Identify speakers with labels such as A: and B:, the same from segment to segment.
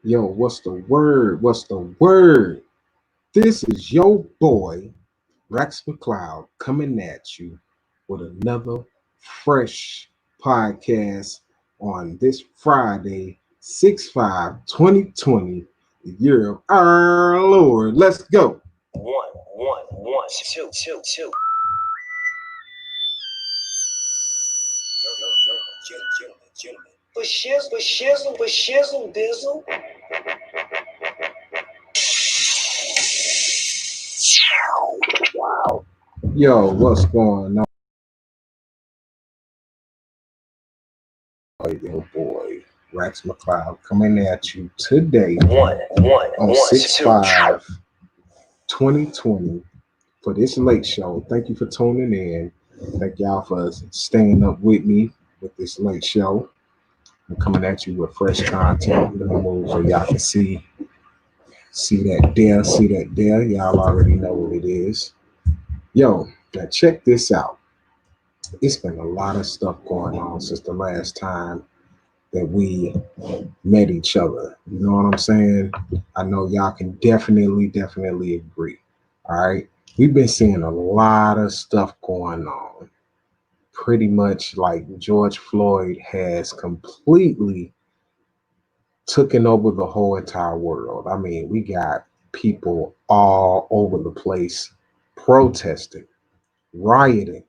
A: Yo, what's the word? What's the word? This is your boy, Raxx coming at you with another fresh podcast on this Friday, 6/5/2020, the year of our Lord. Let's go.
B: One, two. Gentlemen. For shizzle, dizzle.
A: Yo, what's going on? Yo, boy, Raxx coming at you today on 6/5/2020 for this late show. Thank you for tuning in. Thank y'all for staying up with me with this late show. I'm coming at you with fresh content. Let me move so y'all can see that there, see that there. Y'all already know what it is. Yo, now check this out. It's been a lot of stuff going on since the last time that we met each other. You know what I'm saying? I know y'all can definitely agree. All right. We've been seeing a lot of stuff going on. Pretty much like George Floyd has completely taken over the whole entire world. I mean, we got people all over the place protesting, rioting,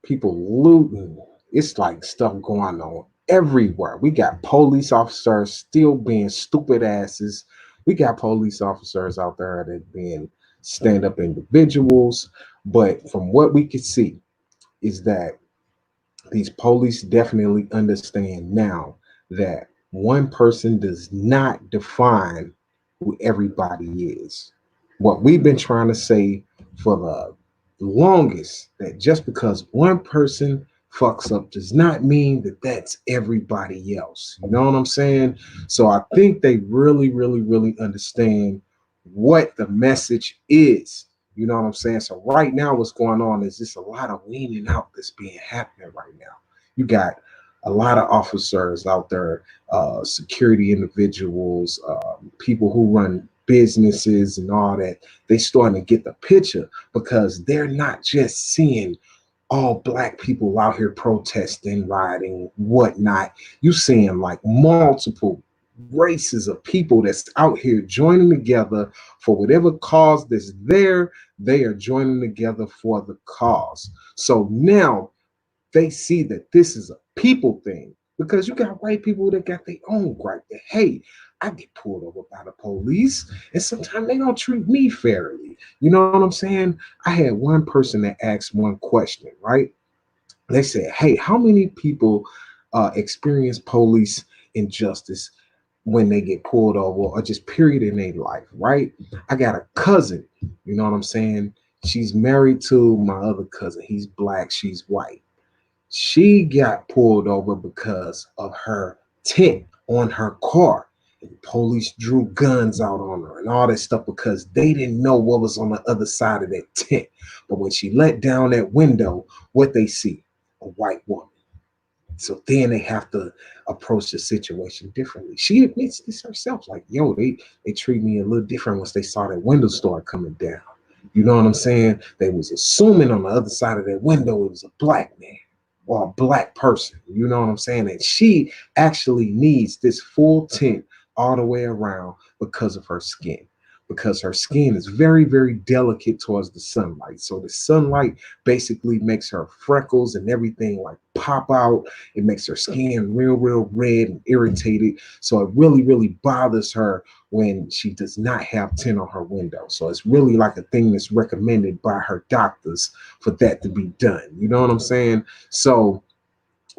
A: people looting. It's like stuff going on everywhere. We got police officers still being stupid asses. We got police officers out there that being stand up individuals. But from what we can see, is that these police definitely understand now that one person does not define who everybody is. What we've been trying to say for the longest, that just because one person fucks up does not mean that that's everybody else. You know what I'm saying? So I think they really understand what the message is. You know what I'm saying? So right now, what's going on is just a lot of weaning out that's being happening right now. You got a lot of officers out there, security individuals, people who run businesses and all that. They starting to get the picture because they're not just seeing all black people out here protesting, rioting, whatnot. You seeing like multiple races of people that's out here joining together for whatever cause that's there. They are joining together for the cause. So now they see that this is a people thing because you got white people that got their own gripe that, hey, I get pulled over by the police and sometimes they don't treat me fairly. You know what I'm saying? I had one person that asked one question, right? They said, hey, how many people experience police injustice when they get pulled over or just period in their life, right? I got a cousin, you know what I'm saying? She's married to my other cousin. He's black, she's white. She got pulled over because of her tint on her car. And police drew guns out on her and all that stuff because they didn't know what was on the other side of that tent. But when she let down that window, what they see? A white woman. So then they have to approach the situation differently. She admits this herself, like, yo, they treat me a little different once they saw that window start coming down. You know what I'm saying? They was assuming on the other side of that window it was a black man or a black person. You know what I'm saying? And she actually needs this full tint all the way around because of her skin. Because her skin is very delicate towards the sunlight. So the sunlight basically makes her freckles and everything like pop out. It makes her skin real red and irritated. So it really bothers her when she does not have tint on her window. So it's really like a thing that's recommended by her doctors for that to be done. You know what I'm saying? So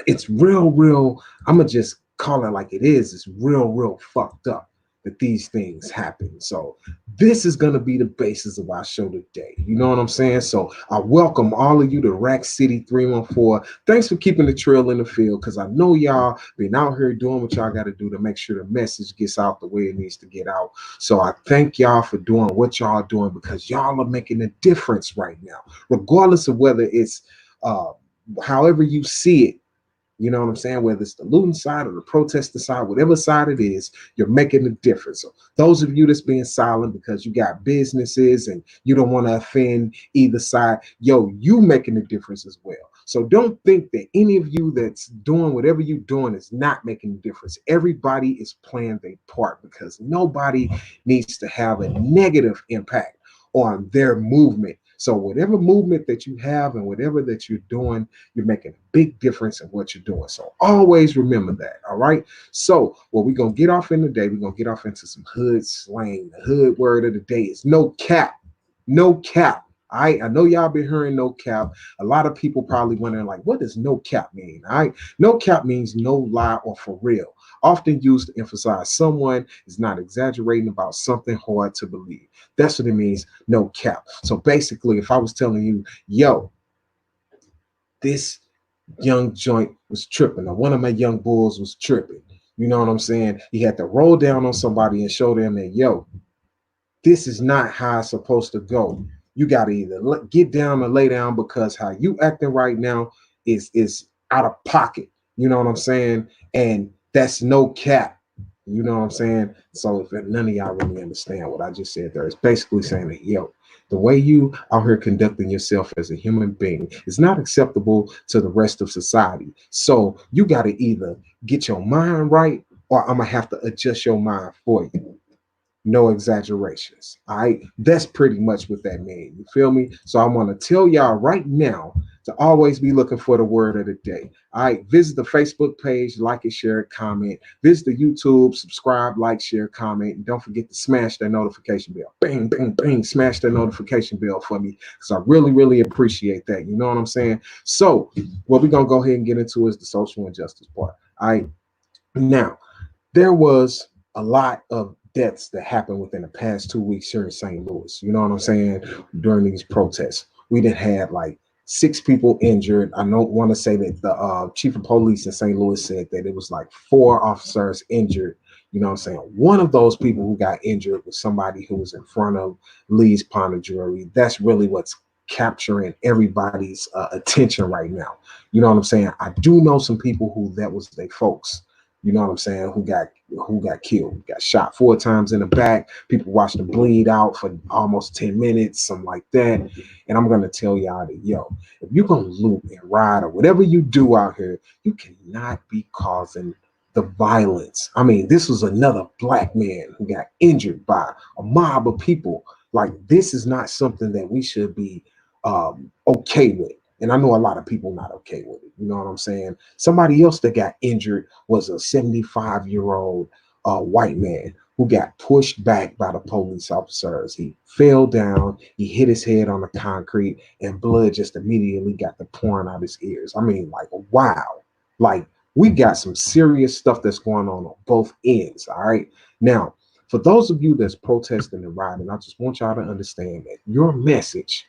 A: it's real. I'm gonna just call it like it is. It's real fucked up that these things happen. So this is gonna be the basis of our show today. You know what I'm saying? So I welcome all of you to Raxx City 314. Thanks for keeping the trail in the field because I know y'all been out here doing what y'all got to do to make sure the message gets out the way it needs to get out. So I thank y'all for doing what y'all doing because y'all are making a difference right now, regardless of whether it's however you see it. You know what I'm saying? Whether it's the looting side or the protesting side, whatever side it is, you're making a difference. So those of you that's being silent because you got businesses and you don't want to offend either side, yo, you making a difference as well. So don't think that any of you that's doing whatever you're doing is not making a difference. Everybody is playing their part because nobody needs to have a negative impact on their movement. So whatever movement that you have and whatever that you're doing, you're making a big difference in what you're doing. So always remember that. All right. So what we're gonna get off in today, we're gonna get off into some hood slang. The hood word of the day is no cap. No cap. I know y'all been hearing no cap. A lot of people probably wondering, like, what does no cap mean? All right. No cap means no lie or for real. Often used to emphasize someone is not exaggerating about something hard to believe. That's what it means, no cap. So basically, if I was telling you, yo, this young joint was tripping, or one of my young bulls was tripping, you know what I'm saying? He had to roll down on somebody and show them that, yo, this is not how it's supposed to go. You got to either get down or lay down because how you acting right now is out of pocket. You know what I'm saying? And that's no cap. You know what I'm saying? So if none of y'all really understand what I just said there, it's basically saying that, yo, the way you out here conducting yourself as a human being is not acceptable to the rest of society. So you got to either get your mind right or I'm going to have to adjust your mind for you. No exaggerations. All right. That's pretty much what that means. You feel me? So I'm going to tell y'all right now to always be looking for the word of the day. All right. Visit the Facebook page, like and share, comment. Visit the YouTube, subscribe, like, share, comment. And don't forget to smash that notification bell. Bang, bang, bang. Smash that notification bell for me because I really, really appreciate that. You know what I'm saying? So what we're going to go ahead and get into is the social injustice part. All right. Now, there was a lot of deaths that happened within the past 2 weeks here in St. Louis. You know what I'm saying? During these protests, we did had like 6 people injured. I don't want to say that the chief of police in St. Louis said that it was like 4 officers injured. You know what I'm saying? One of those people who got injured was somebody who was in front of Lee's Ponder Jewelry. That's really what's capturing everybody's attention right now. You know what I'm saying? I do know some people who that was their folks, you know what I'm saying, who got killed, got shot 4 times in the back. People watched them bleed out for almost 10 minutes, something like that. And I'm gonna tell y'all that, yo, if you're gonna loot and ride or whatever you do out here, you cannot be causing the violence. I mean, this was another black man who got injured by a mob of people. Like, this is not something that we should be okay with. And I know a lot of people not okay with it. You know what I'm saying? Somebody else that got injured was a 75-year-old white man who got pushed back by the police officers. He fell down, he hit his head on the concrete, and blood just immediately got to pouring out his ears. I mean, like, wow. Like, we got some serious stuff that's going on both ends. All right. Now, for those of you that's protesting and rioting, I just want y'all to understand that your message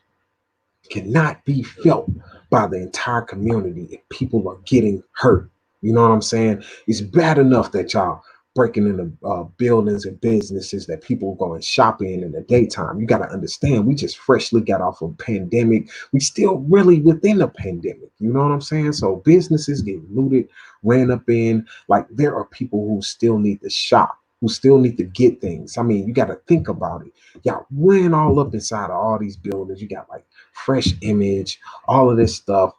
A: cannot be felt by the entire community if people are getting hurt. You know what I'm saying? It's bad enough that y'all breaking into buildings and businesses that people going shopping in the daytime. You got to understand, we just freshly got off a pandemic. We still really within a pandemic. You know what I'm saying? So businesses get looted, ran up in. Like, there are people who still need to shop, who still need to get things. I mean, you got to think about it. Y'all ran all up inside of all these buildings. You got like Fresh Image, all of this stuff,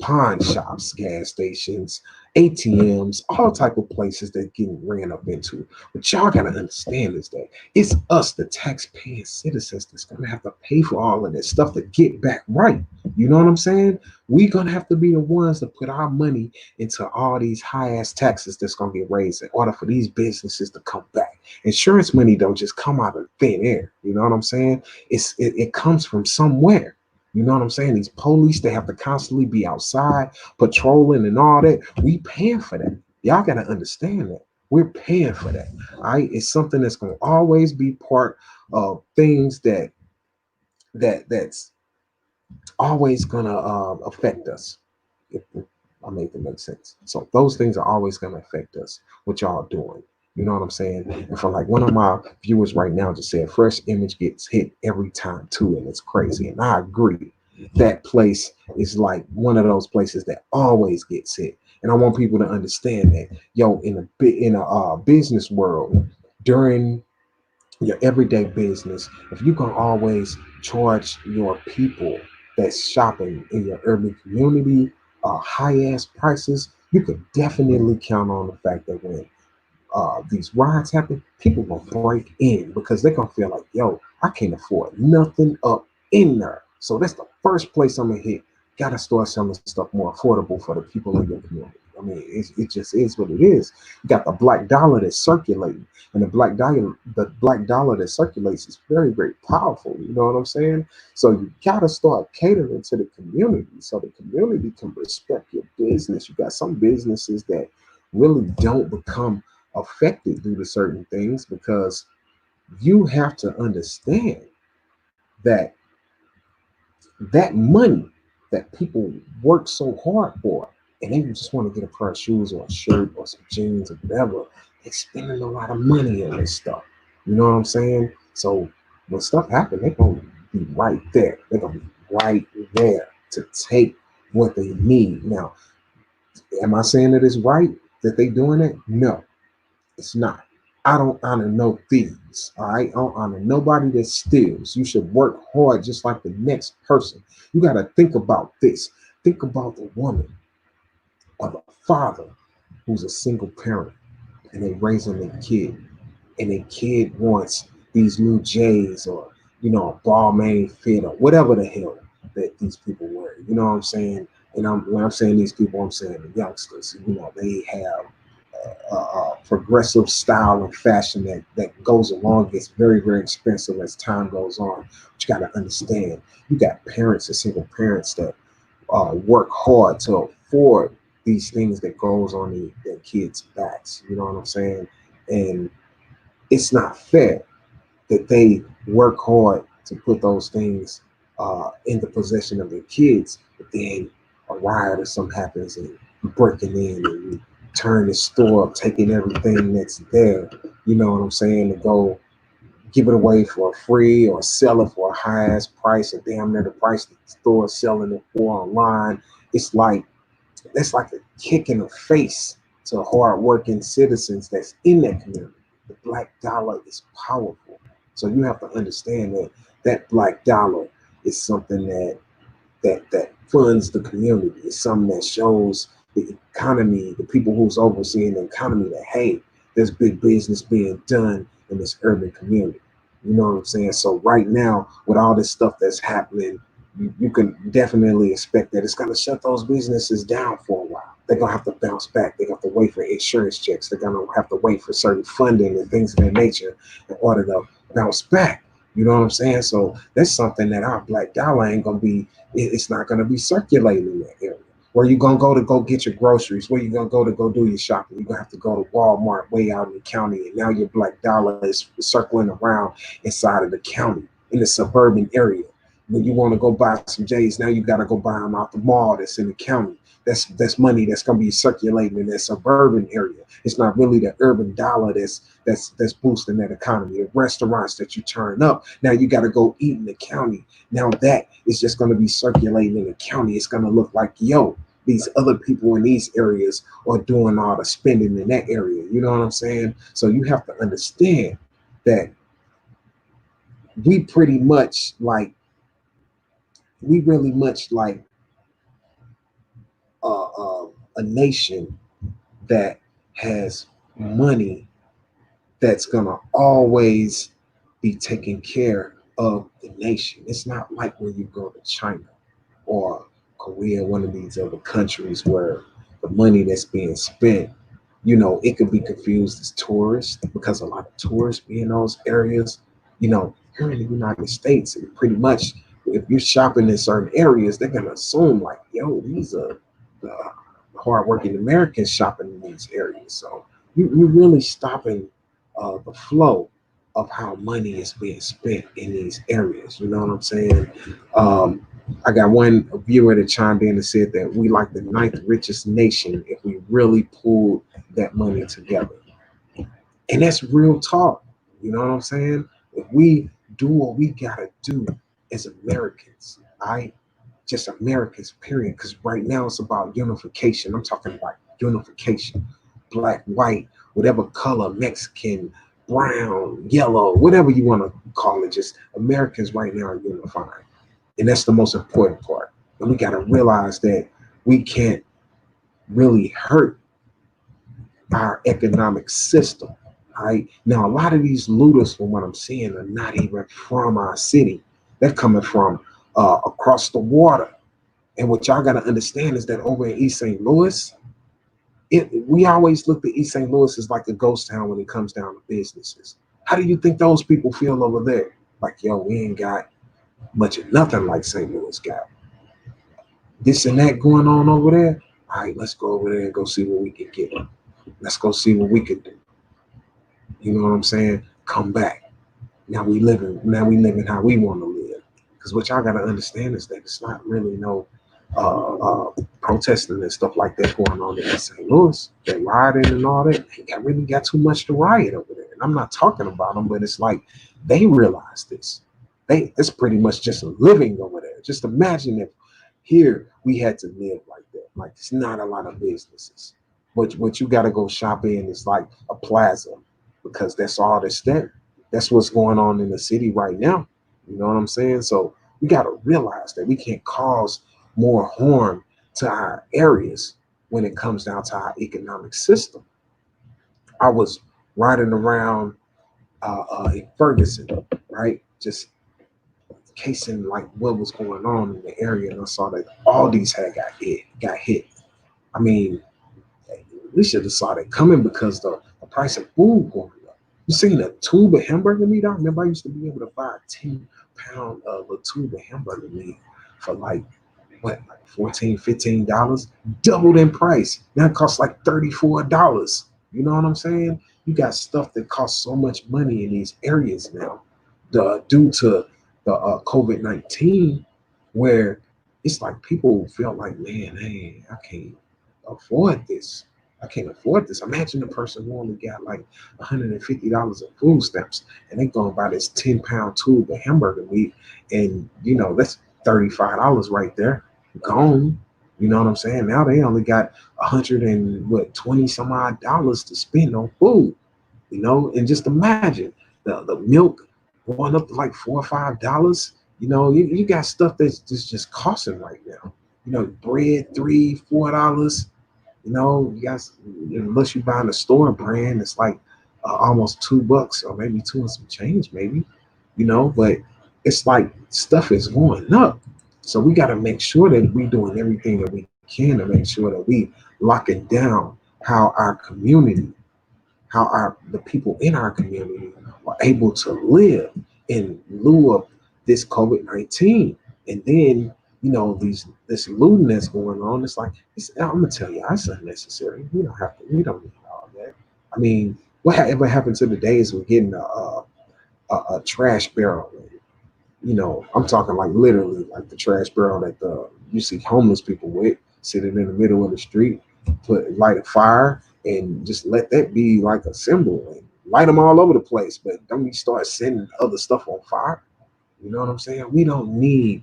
A: pawn shops, gas stations, ATMs, all type of places that getting ran up into. But y'all gotta understand is that it's us, the taxpaying citizens, that's gonna have to pay for all of this stuff to get back right. You know what I'm saying? We're gonna have to be the ones to put our money into all these high ass taxes that's gonna get raised in order for these businesses to come back. Insurance money don't just come out of thin air. You know what I'm saying? It comes from somewhere. You know what I'm saying? These police, they have to constantly be outside patrolling and all that. We paying for that. Y'all got to understand that. We're paying for that. All right. It's something that's going to always be part of things that's always going to affect us. If I make that make sense. So those things are always going to affect us, what y'all doing. You know what I'm saying? And for like one of my viewers right now just said, Fresh Image gets hit every time too, and it's crazy. And I agree. That place is like one of those places that always gets hit. And I want people to understand that, yo, in a business world, during your everyday business, if you can always charge your people that's shopping in your urban community high ass prices, you could definitely count on the fact that when these riots happen, people gonna break in because they're gonna feel like, yo, I can't afford nothing up in there. So that's the first place I'm gonna hit. Gotta start selling stuff more affordable for the people in your community. I mean, it just is what it is. You got the black dollar that's circulating, and the black dollar that circulates is very, very powerful. You know what I'm saying? So you gotta start catering to the community, so the community can respect your business. You got some businesses that really don't become affected due to certain things because you have to understand that that money that people work so hard for, and they just want to get a pair of shoes or a shirt or some jeans or whatever, they're spending a lot of money on this stuff. You know what I'm saying? So when stuff happens, they're gonna be right there. They're gonna be right there to take what they need. Now, am I saying that it's right that they doing it? No, it's not. I don't honor no thieves. All right. I don't honor nobody that steals. You should work hard just like the next person. You got to think about this. Think about the woman or the father who's a single parent and they raising their kid, and their kid wants these new J's or, a Balmain fit or whatever the hell that these people wear. You know what I'm saying? And when I'm saying these people, I'm saying the youngsters. They have progressive style and fashion that goes along, gets very, very expensive as time goes on. But you got to understand, you got parents and single parents that work hard to afford these things that goes on their kids' backs. You know what I'm saying? And it's not fair that they work hard to put those things in the possession of their kids, but then a riot or something happens and you breaking in and you turn the store up, taking everything that's there, you know what I'm saying, to go give it away for free or sell it for a high ass price or damn near the price the store is selling it for online. It's like that's like a kick in the face to hardworking citizens that's in that community. The black dollar is powerful. So you have to understand that that black dollar is something that funds the community. It's something that shows the economy, the people who's overseeing the economy, that hey, there's big business being done in this urban community. You know what I'm saying? So right now, with all this stuff that's happening, you can definitely expect that it's gonna shut those businesses down for a while. They're gonna have to bounce back. They're gonna have to wait for insurance checks. They're gonna have to wait for certain funding and things of that nature in order to bounce back. You know what I'm saying? So that's something that our black dollar ain't gonna be. It's not gonna be circulating in that area. Where you gonna go to go get your groceries? Where you gonna go to go do your shopping? You're gonna have to go to Walmart way out in the county, and now your black dollar is circling around inside of the county in the suburban area. When you want to go buy some J's, now you got to go buy them out the mall that's in the county. That's money that's going to be circulating in that suburban area. It's not really the urban dollar that's boosting that economy. The restaurants that you turn up, now you got to go eat in the county. Now that is just going to be circulating in the county. It's going to look like, yo, these other people in these areas are doing all the spending in that area. You know what I'm saying? So you have to understand that we pretty much like we really much like a nation that has money that's gonna always be taking care of the nation. It's not like when you go to China or Korea, one of these other countries where the money that's being spent, it could be confused as tourists because a lot of tourists be in those areas. Here in the United States, and pretty much if you're shopping in certain areas, they're gonna assume like, yo, these are hardworking Americans shopping in these areas. So you're really stopping the flow of how money is being spent in these areas. You know what I'm saying? Um, I got one viewer that chimed in and said that we like the ninth richest nation if we really pulled that money together. And that's real talk. You know what I'm saying? If we do what we gotta do as Americans, I just Americans, period. Because right now it's about unification. I'm talking about unification. Black, white, whatever color, Mexican, brown, yellow, whatever you want to call it. Just Americans right now are unifying. And that's the most important part. And we got to realize that we can't really hurt our economic system. Right now, a lot of these looters, from what I'm seeing, are not even from our city. They're coming from across the water. And what y'all got to understand is that over in East St. Louis, we always look at East St. Louis as like a ghost town when it comes down to businesses. How do you think those people feel over there? Like, yo, we ain't got much of nothing like St. Louis got. This and that going on over there. All right, let's go over there and go see what we can get. Let's go see what we can do. You know what I'm saying? Come back. Now we living how we want to live. Because what y'all gotta understand is that it's not really no protesting and stuff like that going on in St. Louis. They rioting and all that. They really got too much to riot over there. And I'm not talking about them, but it's like they realize this. It's pretty much just living over there. Just imagine if here we had to live like that. Like it's not a lot of businesses. What you gotta go shop in is like a plaza because that's all that's there. That's what's going on in the city right now. You know what I'm saying? So we got to realize that we can't cause more harm to our areas when it comes down to our economic system. I was riding around in Ferguson, right? Just casing like what was going on in the area, and I saw that all these had got hit. I mean, we should have saw that coming because the price of food going up. You seen a tube of hamburger meat? I remember I used to be able to buy a 10-pound of a tube of hamburger meat for like what, like $14, $15, doubled in price. Now it costs like $34. You know what I'm saying? You got stuff that costs so much money in these areas now, due to the COVID-19, where it's like people feel like, man, hey, I can't afford this. I can't afford this. Imagine a person who only got like $150 of food stamps and they going to buy this 10-pound tube of hamburger meat. And, you know, that's $35 right there. Gone. You know what I'm saying? Now they only got 120 some odd dollars to spend on food. You know, and just imagine the milk going up to like $4 or $5. You know, you got stuff that's just costing right now. You know, bread $3, $4. You know, you guys, unless you buy in the store brand, it's like almost $2 or maybe two and some change, maybe. You know, but it's like stuff is going up. So we got to make sure that we doing everything that we can to make sure that we locking down how our community, how the people in our community are able to live in lieu of this COVID-19. And then, you know, this looting that's going on, it's like, I'm gonna tell you, it's unnecessary. We don't need all that. I mean, whatever happened to the days of getting a trash barrel? You know, I'm talking like literally like the trash barrel that you see homeless people with, sitting in the middle of the street, light a fire and just let that be like a symbol and light them all over the place. But then we start sending other stuff on fire. You know what I'm saying? We don't need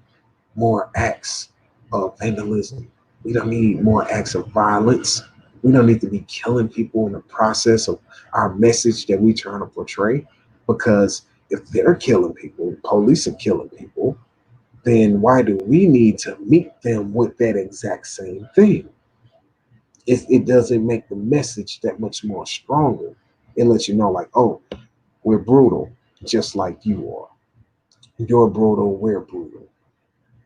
A: more acts of vandalism. We don't need more acts of violence. We don't need to be killing people in the process of our message that we're trying to portray. Because if they're killing people, police are killing people, then why do we need to meet them with that exact same thing? It doesn't make the message that much more stronger. It lets you know, like, oh, we're brutal, just like you are. You're brutal, we're brutal.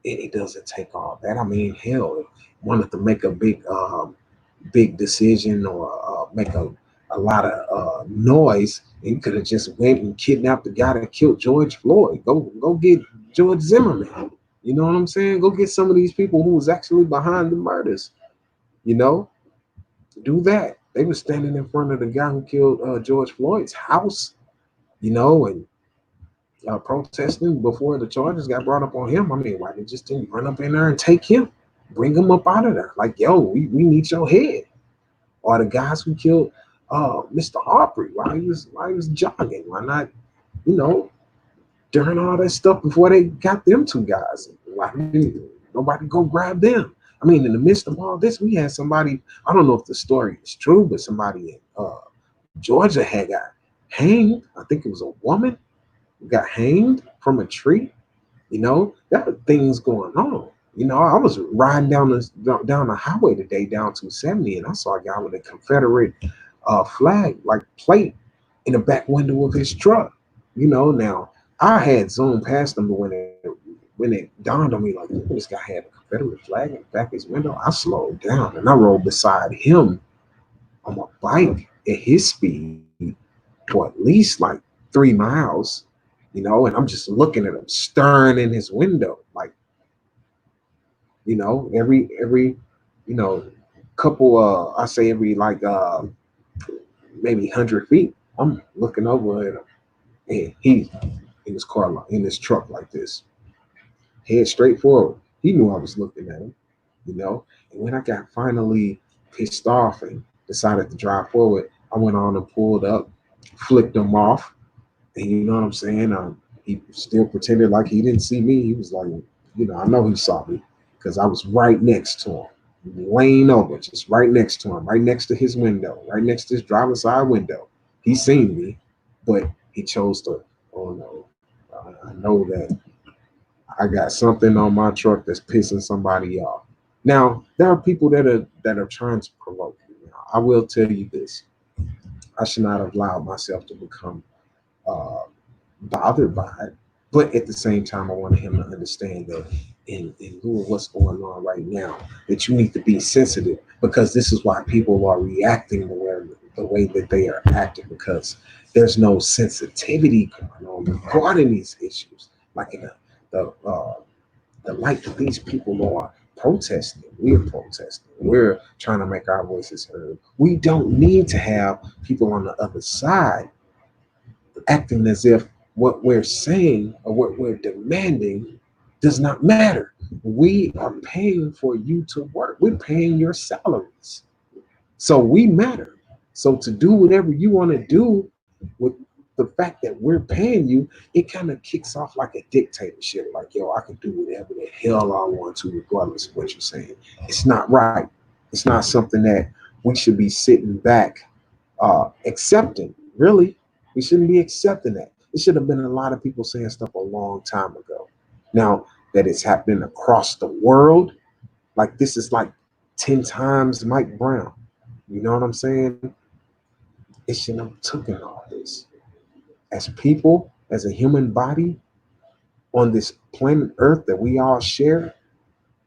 A: It doesn't take all that. I mean, hell, if you wanted to make a big decision or make a lot of noise, you could have just went and kidnapped the guy that killed George Floyd. Go get George Zimmerman. You know what I'm saying? Go get some of these people who was actually behind the murders. You know, do that. They were standing in front of the guy who killed George Floyd's house. You know, and protesting before the charges got brought up on him. I mean, why they just didn't run up in there and take him, bring him up out of there? Like, yo, we need your head. Or the guys who killed Mr. Aubrey while he was jogging. Why not, you know, during all that stuff before they got them two guys? Why didn't nobody go grab them? I I mean, in the midst of all this, we had somebody, I don't know if the story is true, but somebody in Georgia had got hanged. I think it was a woman who got hanged from a tree. You know, there were things going on. You know, I was riding down the highway today, down 270, and I saw a guy with a Confederate flag, like plate, in the back window of his truck. You know, now I had zoomed past him, but when it dawned on me, like, this guy had a Confederate flag in the back of his window, I slowed down and I rode beside him on my bike at his speed for at least like 3 miles, you know, and I'm just looking at him staring in his window, like, you know, every, you know, couple I say every like maybe 100 feet, I'm looking over at him and he's in his car in his truck like this, head straight forward. He knew I was looking at him, you know. And when I got finally pissed off and decided to drive forward, I went on and pulled up, flicked him off, and you know what I'm saying? He still pretended like he didn't see me. He was like, you know, I know he saw me because I was right next to him, laying over, just right next to him, right next to his window, right next to his driver's side window. He seen me, but he chose to, oh no, I know that I got something on my truck that's pissing somebody off. Now, there are people that are trying to provoke you. Now, I will tell you this. I should not have allowed myself to become uh, bothered by it. But at the same time, I wanted him to understand that in lieu of what's going on right now, that you need to be sensitive because this is why people are reacting the way that they are acting because there's no sensitivity going on regarding these issues. Like in the light that these people are protesting, we're protesting, we're trying to make our voices heard. We don't need to have people on the other side acting as if what we're saying or what we're demanding does not matter. We are paying for you to work. We're paying your salaries. So we matter. So to do whatever you want to do with the fact that we're paying you, it kind of kicks off like a dictatorship. Like, yo, I can do whatever the hell I want to, regardless of what you're saying. It's not right. It's not something that we should be sitting back accepting. Really, we shouldn't be accepting that. It should have been a lot of people saying stuff a long time ago. Now that it's happening across the world, like this is like 10 times Mike Brown. You know what I'm saying? It shouldn't have taken all this. As people, as a human body on this planet Earth that we all share,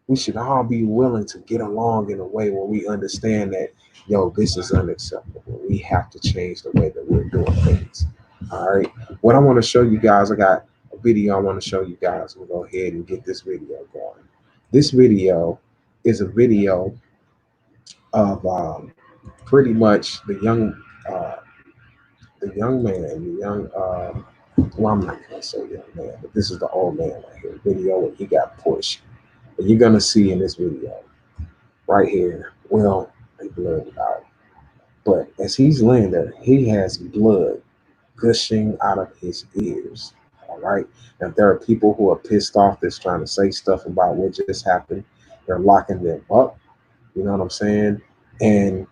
A: we should all be willing to get along in a way where we understand that, yo, this is unacceptable. We have to change the way that we're doing things. All right. What I want to show you guys, I got a video I want to show you guys. We'll go ahead and get this video going. This video is a video of pretty much uh, the young man, the young, well, I'm not going to say young man, but this is the old man right here. Video where he got pushed. And you're going to see in this video right here, well, they blurred it out. But as he's laying there, he has blood gushing out of his ears. All right. Now, if there are people who are pissed off that's trying to say stuff about what just happened, they're locking them up. You know what I'm saying? And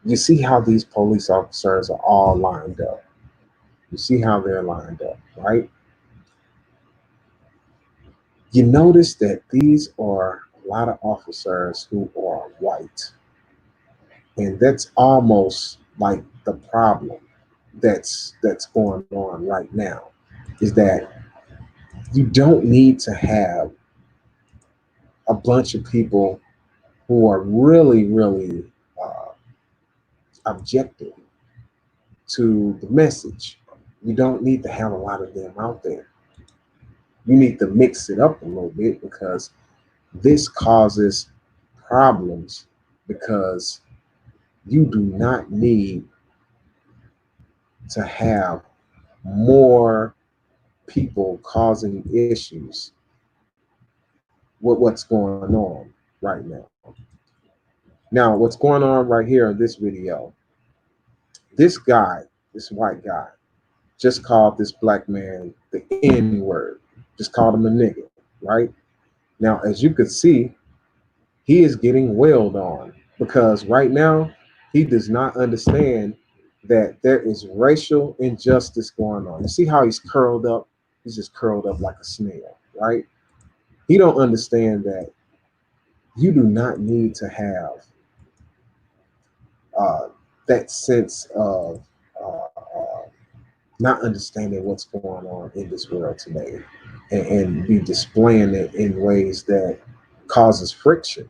A: you see how these police officers are all lined up. You see how they're lined up, right? You notice that these are a lot of officers who are white. And that's almost like the problem that's going on right now is that you don't need to have a bunch of people who are really uh, objective to the message. You don't need to have a lot of them out there. You need to mix it up a little bit because this causes problems because you do not need to have more people causing issues with what's going on right now. Now, what's going on right here in this video, this guy, this white guy, just called this black man the N word, just called him a nigga, right? Now, as you could see, He is getting wailed on because right now he does not understand that there is racial injustice going on. You see how he's curled up? He's just curled up like a snail, right? He don't understand that you do not need to have uh, that sense of not understanding what's going on in this world today, and be displaying it in ways that causes friction.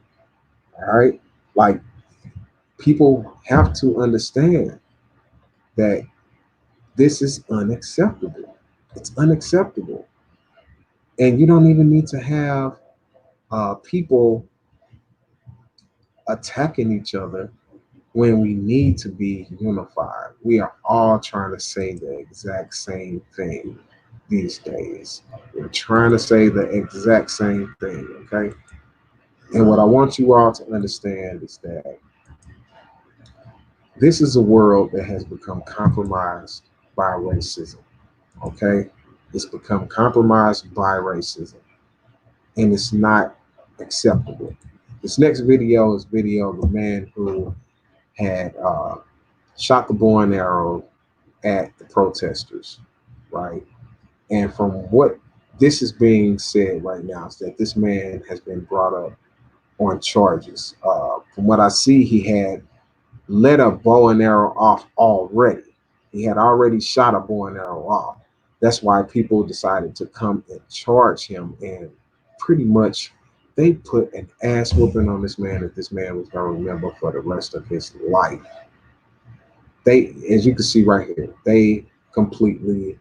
A: All right, like people have to understand that this is unacceptable. It's unacceptable, and you don't even need to have people attacking each other when we need to be unified. We are all trying to say the exact same thing these days. We're trying to say the exact same thing, okay? And what I want you all to understand is that this is a world that has become compromised by racism, okay? It's become compromised by racism, and it's not acceptable. This next video is video of a man who had shot the bow and arrow at the protesters, right? And from what this is being said right now is that this man has been brought up on charges. From what I see, he had let a bow and arrow off already. He had already shot a bow and arrow off. That's why people decided to come and charge him. And pretty much they put an ass whooping on this man that this man was going to remember for the rest of his life. They, as you can see right here, they completely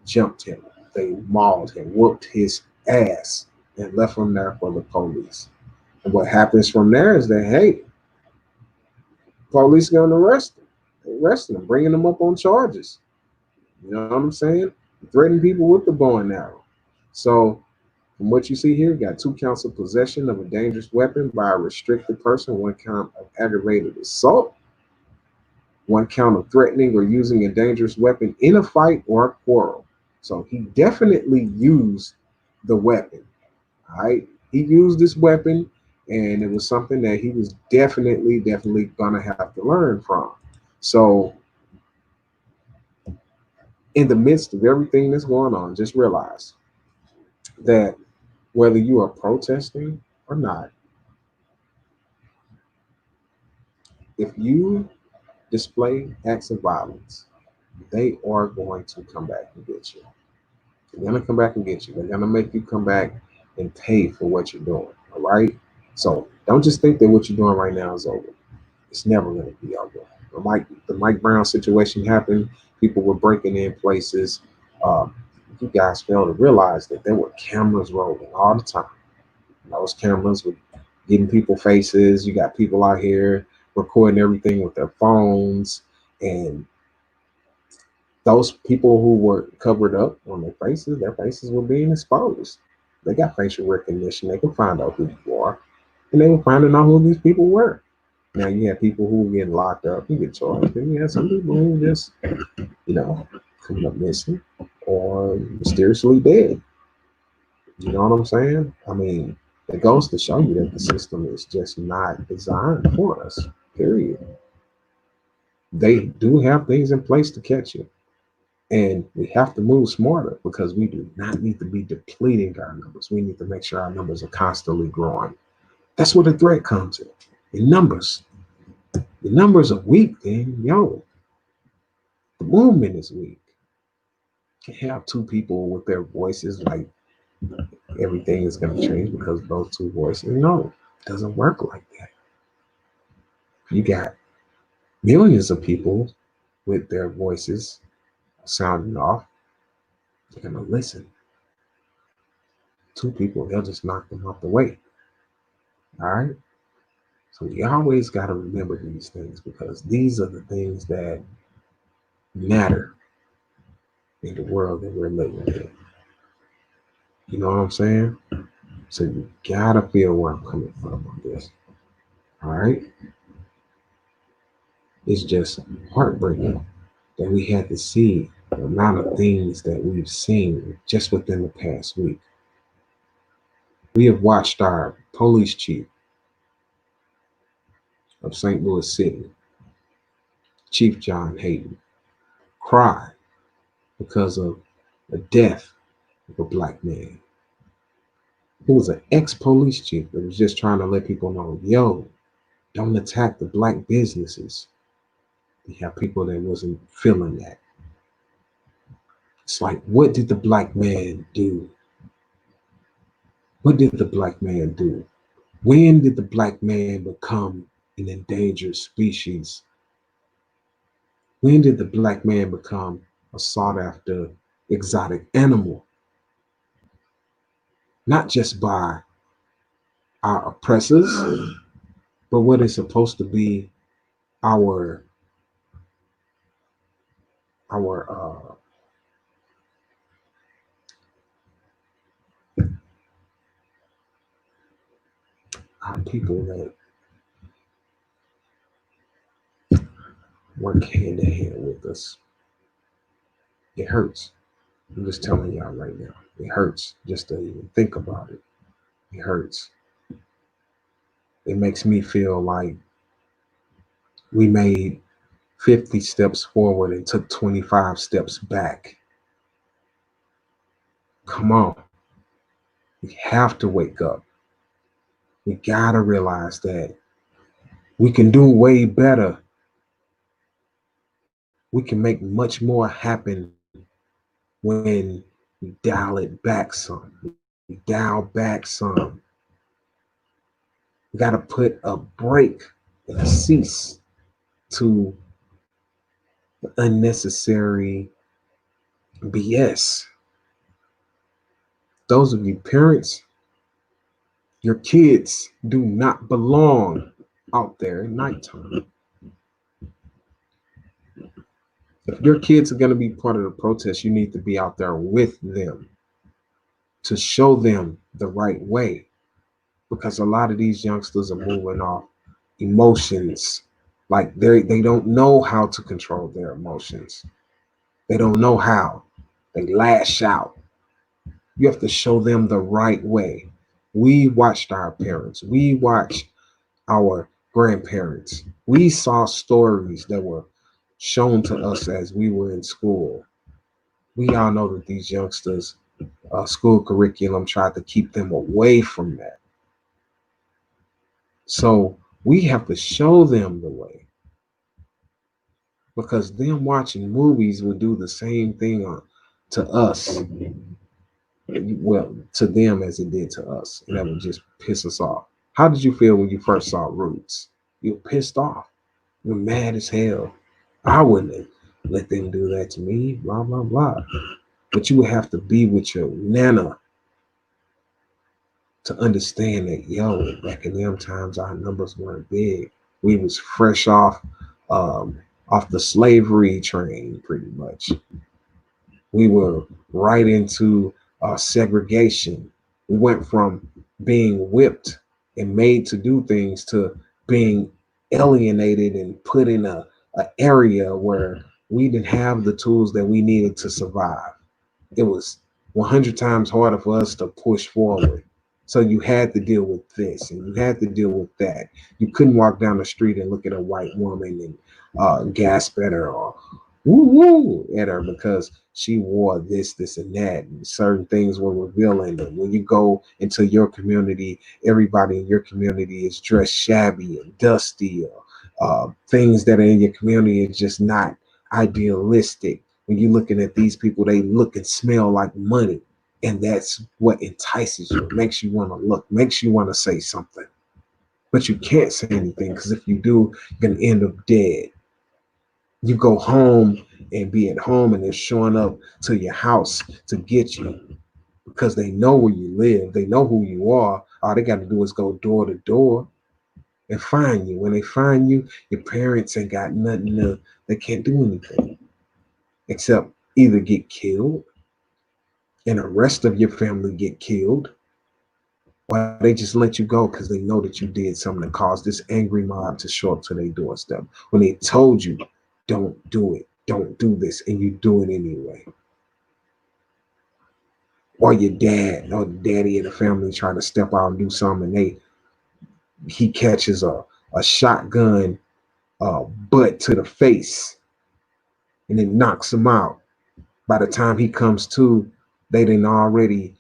A: jumped him. They mauled him, whooped his ass, and left him there for the police. And what happens from there is that, hey, police going to arrest him. Arresting him, bringing him up on charges. You know what I'm saying? Threatening people with the bow and arrow. So, from what you see here, you got 2 counts of possession of a dangerous weapon by a restricted person, 1 count of aggravated assault, 1 count of threatening or using a dangerous weapon in a fight or a quarrel. So he definitely used the weapon. All right. He used this weapon, and it was something that he was definitely gonna have to learn from. So in the midst of everything that's going on, just realize that whether you are protesting or not, if you display acts of violence, they are going to come back and get you. They're gonna come back and get you. They're gonna make you come back and pay for what you're doing. All right. So don't just think that what you're doing right now is over. It's never gonna be over. The Mike Brown situation happened. People were breaking in places. Um, you guys fail to realize that there were cameras rolling all the time. And those cameras were getting people faces. You got people out here recording everything with their phones, and those people who were covered up on their faces were being exposed. They got facial recognition. They could find out who you are, and they were finding out who these people were. Now you have people who get locked up, you get charged, and you have some people who just, coming up missing or mysteriously dead. You know what I'm saying? I mean, it goes to show you that the system is just not designed for us. Period. They do have things in place to catch you. And we have to move smarter because we do not need to be depleting our numbers. We need to make sure our numbers are constantly growing. That's where the threat comes in numbers. The numbers are weak, then, yo. The movement is weak. You can't have 2 people with their voices like everything is going to change because of those 2 voices. No, it doesn't work like that. You got millions of people with their voices sounding off. They're going to listen. 2 people, they'll just knock them off the way. All right. So you always got to remember these things because these are the things that matter in the world that we're living in. You know what I'm saying? So you gotta feel where I'm coming from on this. All right. It's just heartbreaking that we had to see the amount of things that we've seen just within the past week. We have watched our police chief of St. Louis City, Chief John Hayden, cried because of the death of a black man who was an ex-police chief that was just trying to let people know, yo, don't attack the black businesses. You have people that wasn't feeling that. It's like, what did the black man do? What did the black man do? When did the black man become an endangered species? When did the black man become a sought after exotic animal? Not just by our oppressors, but what is supposed to be our our uh, our people that work hand in hand with us. It hurts. I'm just telling y'all right now. It hurts just to even think about it. It hurts. It makes me feel like we made 50 steps forward and took 25 steps back. Come on. We have to wake up. We got to realize that we can do way better. We can make much more happen when we dial it back some. We dial back some. We got to put a break and a cease to the unnecessary BS. Those of you parents, your kids do not belong out there at nighttime. If your kids are going to be part of the protest, you need to be out there with them to show them the right way. Because a lot of these youngsters are moving off emotions. Like they don't know how to control their emotions. They don't know how. They lash out. You have to show them the right way. We watched our parents. We watched our grandparents. We saw stories that were shown to us as we were in school. We all know that these youngsters, school curriculum tried to keep them away from that. So we have to show them the way because them watching movies will do the same thing to us. Well, to them as it did to us. And that would just piss us off. How did you feel when you first saw Roots? You were pissed off. You were mad as hell. I wouldn't let them do that to me, blah, blah, blah. But you would have to be with your nana to understand that, yo, back in them times, our numbers weren't big. We was fresh off the slavery train, pretty much. We were right into segregation. We went from being whipped and made to do things to being alienated and put in a area where we didn't have the tools that we needed to survive. It was 100 times harder for us to push forward. So you had to deal with this and you had to deal with that. You couldn't walk down the street and look at a white woman and gasp at her or woo woo at her because she wore this, and that. And certain things were revealing. And when you go into your community, everybody in your community is dressed shabby and dusty. Or, things that are in your community is just not idealistic. When you're looking at these people, they look and smell like money. And that's what entices you, makes you want to look, makes you want to say something. But you can't say anything because if you do, you're going to end up dead. You go home and be at home and they're showing up to your house to get you because they know where you live. They know who you are. All they got to do is go door to door and find you. When they find you, your parents ain't got nothing to, they can't do anything except either get killed and the rest of your family get killed, or they just let you go because they know that you did something that caused this angry mob to show up to their doorstep when they told you, don't do it, don't do this, and you do it anyway. Or your dad or the daddy of the family trying to step out and do something, and he catches a a shotgun butt to the face and it knocks him out. By the time he comes to, they done already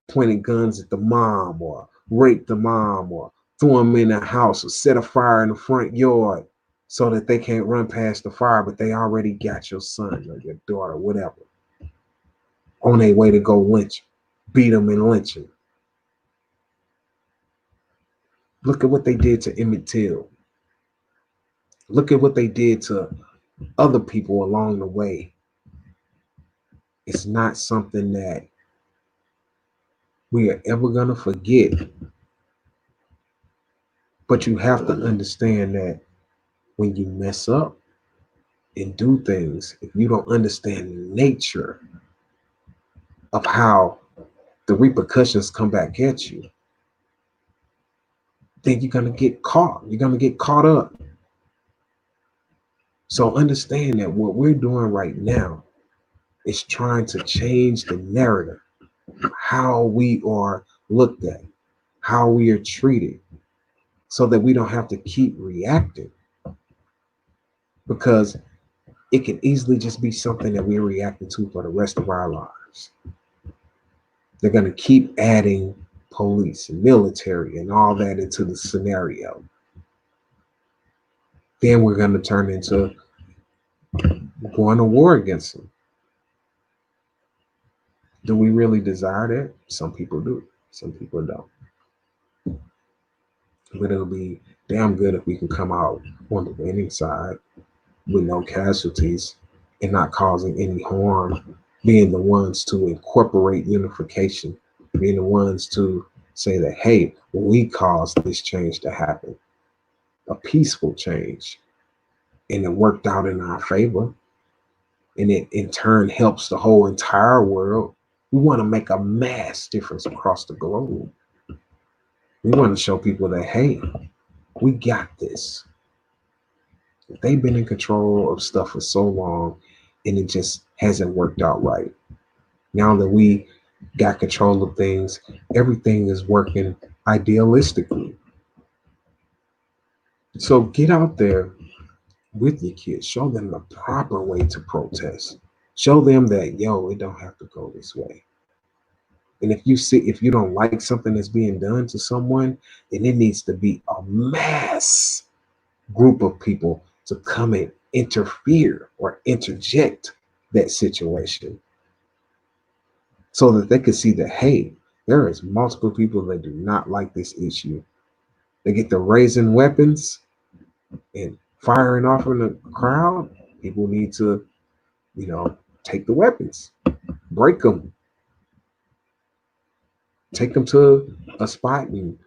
A: pointed guns at the mom or raped the mom or threw him in the house or set a fire in the front yard so that they can't run past the fire, but they already got your son or your daughter, whatever, on their way to go lynch him, beat him and lynch him. Look at what they did to Emmett Till. Look at what they did to other people along the way. It's not something that we are ever going to forget. But you have to understand that when you mess up and do things, if you don't understand the nature of how the repercussions come back at you, then you're going to get caught. You're going to get caught up. So understand that what we're doing right now is trying to change the narrative, how we are looked at, how we are treated, so that we don't have to keep reacting. Because it can easily just be something that we're reacting to for the rest of our lives. They're going to keep adding police and military and all that into the scenario. Then we're going to turn into going to war against them. Do we really desire that? Some people do. Some people don't. But it'll be damn good if we can come out on the winning side with no casualties and not causing any harm, being the ones to incorporate unification, being the ones to say that, hey, we caused this change to happen, a peaceful change, and it worked out in our favor, and it in turn helps the whole entire world. We want to make a mass difference across the globe. We want to show people that, hey, we got this. They've been in control of stuff for so long and it just hasn't worked out right. Now that we got control of things, everything is working idealistically. So get out there with your kids. Show them the proper way to protest. Show them that, yo, it don't have to go this way. And if you don't like something that's being done to someone, then it needs to be a mass group of people to come and interfere or interject that situation so that they can see that, hey, there is multiple people that do not like this issue. They get to raising weapons and firing off in the crowd. People need to, take the weapons, break them, take them to a spot and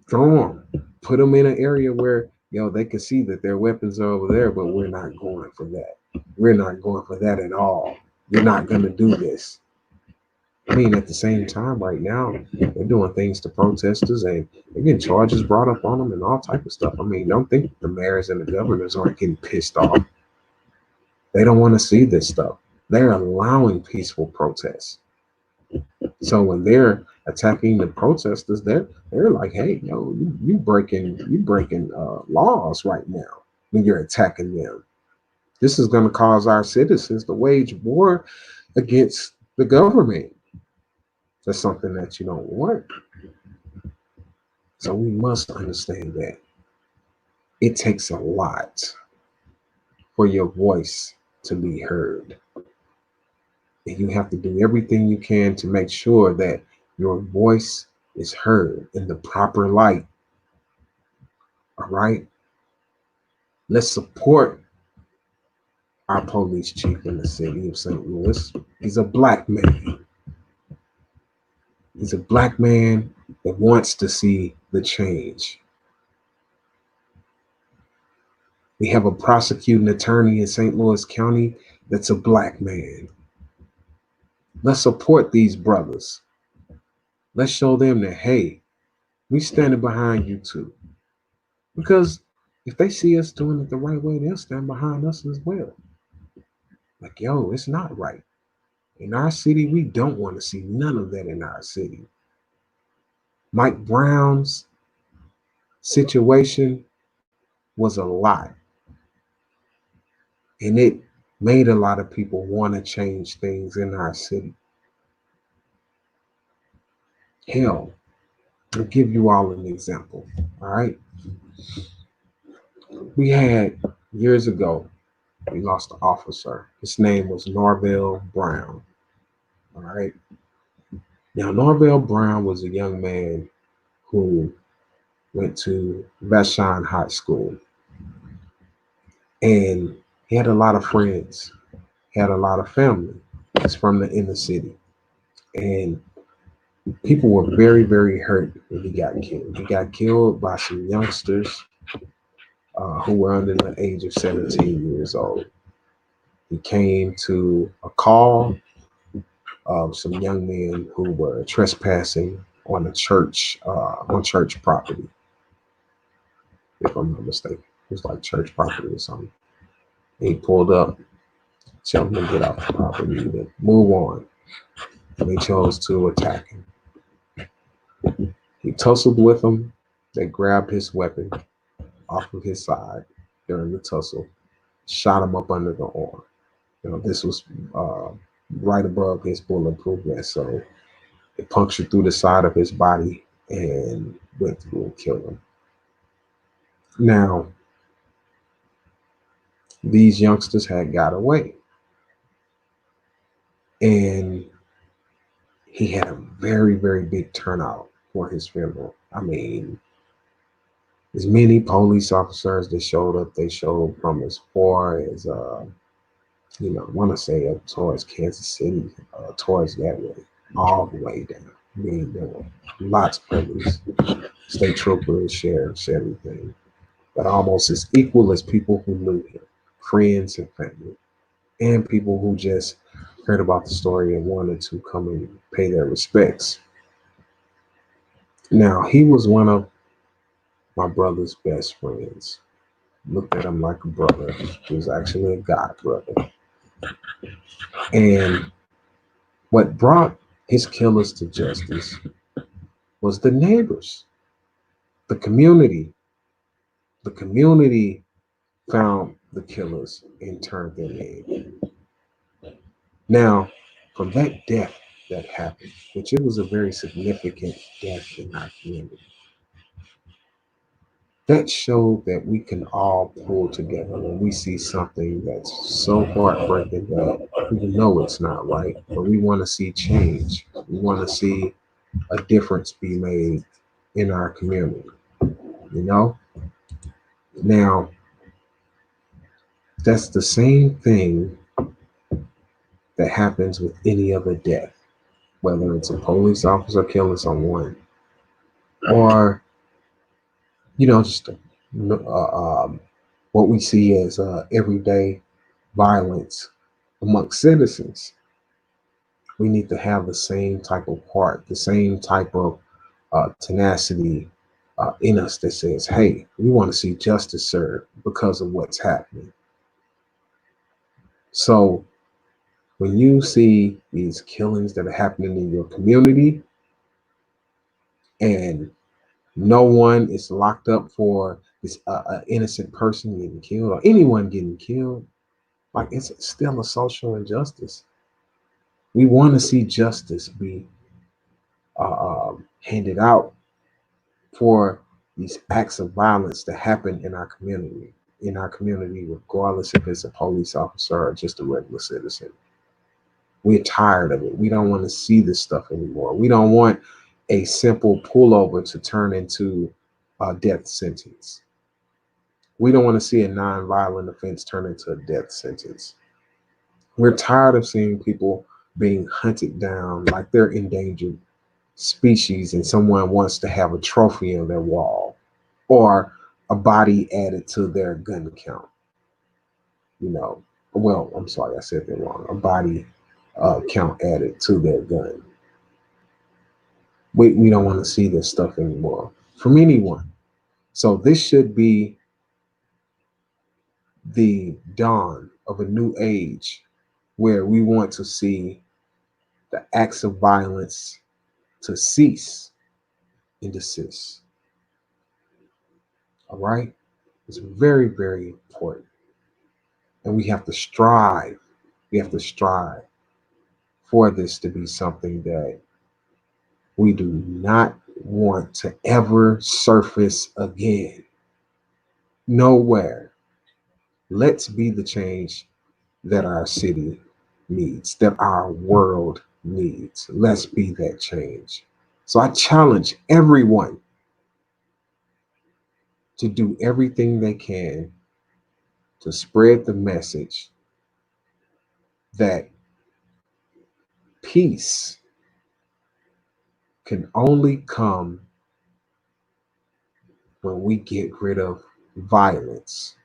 A: throw them, put them in an area where they can see that their weapons are over there, but we're not going for that. We're not going for that at all. You're not going to do this. I mean, at the same time, right now, they're doing things to protesters and they're getting charges brought up on them and all type of stuff. I mean, don't think the mayors and the governors aren't getting pissed off. They don't want to see this stuff. They're allowing peaceful protests. So when they're attacking the protesters, they're like, hey, you breaking laws right now when you're attacking them. This is going to cause our citizens to wage war against the government. That's something that you don't want. So we must understand that it takes a lot for your voice to be heard. And you have to do everything you can to make sure that your voice is heard in the proper light. All right? Let's support our police chief in the city of St. Louis. He's a black man. He's a black man that wants to see the change. We have a prosecuting attorney in St. Louis County that's a black man. Let's support these brothers. Let's show them that, hey, we standing behind you too. Because if they see us doing it the right way, they'll stand behind us as well. Like, yo, it's not right. In our city, we don't want to see none of that in our city. Mike Brown's situation was a lot, and it made a lot of people want to change things in our city. Hell, I'll give you all an example. All right. We had years ago, we lost an officer. His name was Norvell Brown. All right. Now, Norvell Brown was a young man who went to Vashon High School, and he had a lot of friends, he had a lot of family. He's from the inner city. And people were very, very hurt when he got killed. He got killed by some youngsters who were under the age of 17 years old. He came to a call of some young men who were trespassing on a church, on church property, if I'm not mistaken. It was like church property or something. He pulled up, told them to get off the property, to move on. And they chose to attack him. He tussled with them. They grabbed his weapon off of his side during the tussle, shot him up under the arm. This was uh, right above his bulletproof vest, so it punctured through the side of his body and went through and killed him. Now, these youngsters had got away, and he had a very, very big turnout for his funeral. I mean, as many police officers that showed up, they showed from as far as I want to say up towards Kansas City, towards that way, all the way down. I mean, there were lots of police, state troopers, sheriffs, everything, but almost as equal as people who knew him, friends and family, and people who just heard about the story and wanted to come and pay their respects. Now, he was one of my brother's best friends. Looked at him like a brother. He was actually a god brother. And what brought his killers to justice was the neighbors, the community. The community found the killers and turned their name. Now, from that death that happened, which it was a very significant death in our community, that showed that we can all pull together when we see something that's so heartbreaking that we know it's not right, but we want to see change. We want to see a difference be made in our community, you know? Now, that's the same thing that happens with any other death, whether it's a police officer killing someone or, just what we see as everyday violence amongst citizens. We need to have the same type of heart, the same type of tenacity in us that says, hey, we want to see justice served because of what's happening. So when you see these killings that are happening in your community and no one is locked up for this innocent person getting killed or anyone getting killed, like it's still a social injustice. We want to see justice be handed out for these acts of violence that happen in our community, regardless if it's a police officer or just a regular citizen. We're tired of it. We don't want to see this stuff anymore. We don't want a simple pullover to turn into a death sentence. We don't want to see a non-violent offense turn into a death sentence. We're tired of seeing people being hunted down like they're endangered species and someone wants to have a trophy on their wall or a body added to their gun count. You know, well, I'm sorry, I said that wrong. A body count added to their gun. We don't want to see this stuff anymore from anyone. So this should be the dawn of a new age where we want to see the acts of violence to cease and desist. All right. It's very, very important. And we have to strive. We have to strive for this to be something that we do not want to ever surface again. Nowhere. Let's be the change that our city needs, that our world needs. Let's be that change. So I challenge everyone to do everything they can to spread the message that peace can only come when we get rid of violence.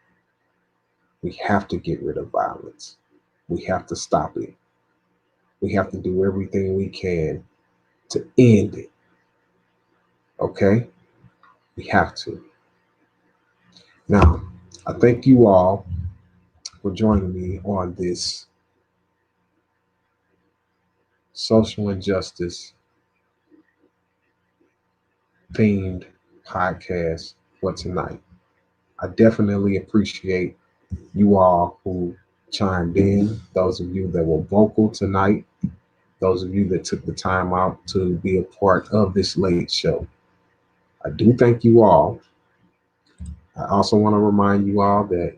A: We have to get rid of violence. We have to stop it. We have to do everything we can to end it. Okay? We have to. Now, I thank you all for joining me on this social injustice themed podcast for tonight. I definitely appreciate you all who chimed in, those of you that were vocal tonight, those of you that took the time out to be a part of this late show. I do thank you all. I also want to remind you all that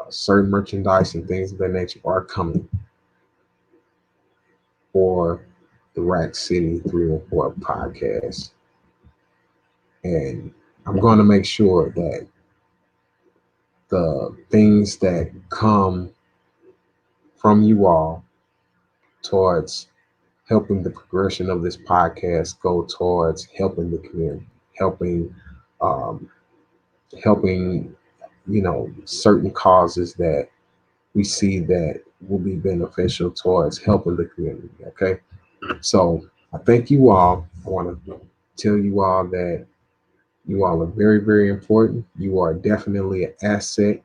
A: certain merchandise and things of that nature are coming for the Rack City 304 podcast. And I'm going to make sure that the things that come from you all towards helping the progression of this podcast go towards helping the community, helping, um, helping, certain causes that we see that will be beneficial towards helping the community. Okay. So I thank you all. I want to tell you all that you all are very, very important. You are definitely an asset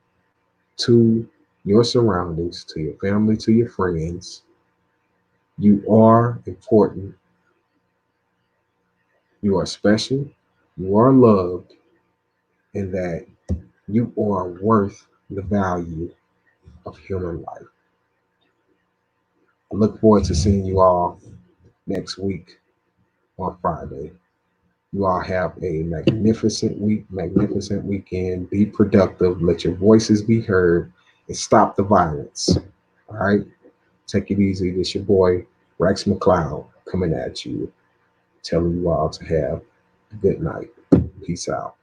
A: to your surroundings, to your family, to your friends. You are important. You are special. You are loved, and that you are worth the value of human life. I look forward to seeing you all next week on Friday. You all have a magnificent week, magnificent weekend. Be productive. Let your voices be heard and stop the violence. All right. Take it easy. This your boy, Raxx McLeod, coming at you, telling you all to have a good night. Peace out.